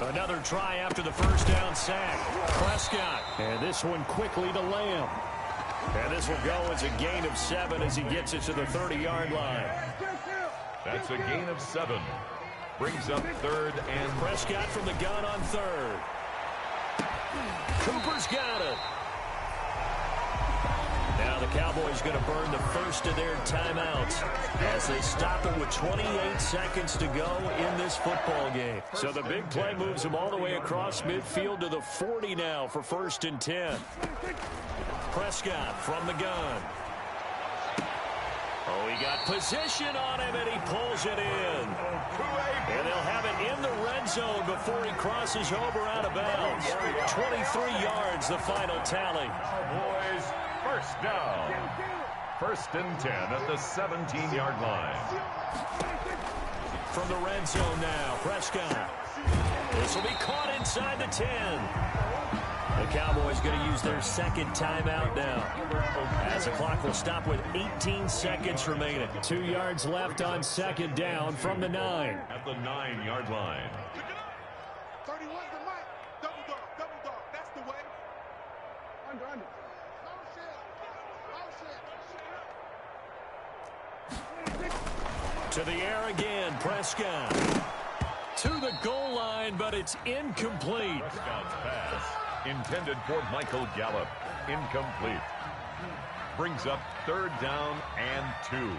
Another try after the first down sack. Prescott. And this one quickly to Lamb. And this will go as a gain of 7 as he gets it to the 30-yard line. That's a gain of 7. Brings up 3rd and... Prescott from the gun on 3rd. Cooper's got it. Now the Cowboys going to burn the first of their timeouts as they stop it with 28 seconds to go in this football game. So the big play moves them all the way across midfield to the 40 now for 1st and 10. Prescott from the gun. Oh, he got position on him, and he pulls it in. And they'll have it in the red zone before he crosses over out of bounds. 23 yards, the final tally. Cowboys, first down. 1st and 10 at the 17-yard line. From the red zone now, Prescott. This will be caught inside the 10. The Cowboys going to use their second timeout now, as the clock will stop with 18 seconds remaining. 2 yards left on 2nd down from the 9. At the 9-yard line. 31's the mic. Double dog. That's the way. Under. To the air again, Prescott. To the goal line, but it's incomplete. Prescott's pass, intended for Michael Gallup, incomplete. Brings up 3rd down and 2.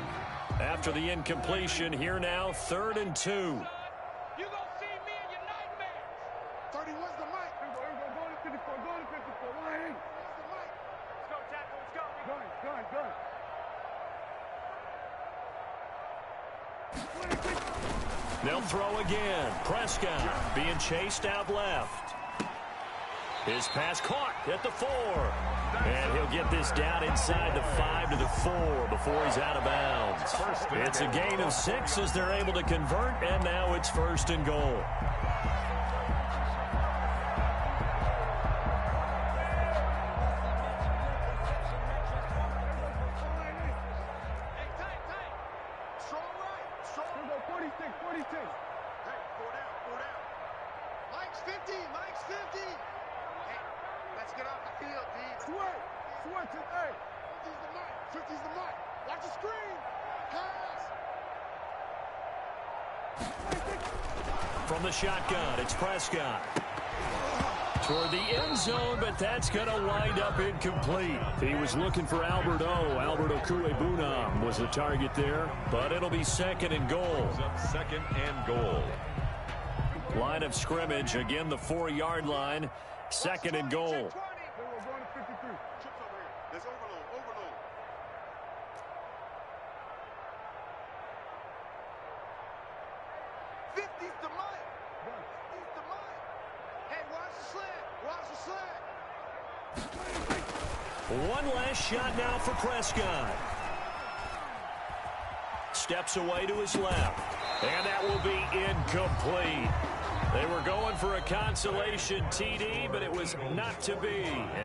After the incompletion, here now, 3rd and 2. You gonna see me in your nightmares. 31's the mic. Go to 54. Go to 54. Line. That's the mic. Let's go, tackle. Let's go. Gun. They'll throw again. Prescott being chased out left. His pass caught at the 4. And he'll get this down inside the 5 to the 4 before he's out of bounds. It's a gain of 6 as they're able to convert, and now it's 1st and goal. From the shotgun, it's Prescott. Toward the end zone, but that's going to wind up incomplete. He was looking for Alberto Kuebuna was the target there, but it'll be 2nd and goal. 2nd and goal. Line of scrimmage, again the 4-yard line, 2nd and goal. One last shot now for Prescott. Steps away to his left. And that will be incomplete. They were going for a consolation TD, but it was not to be.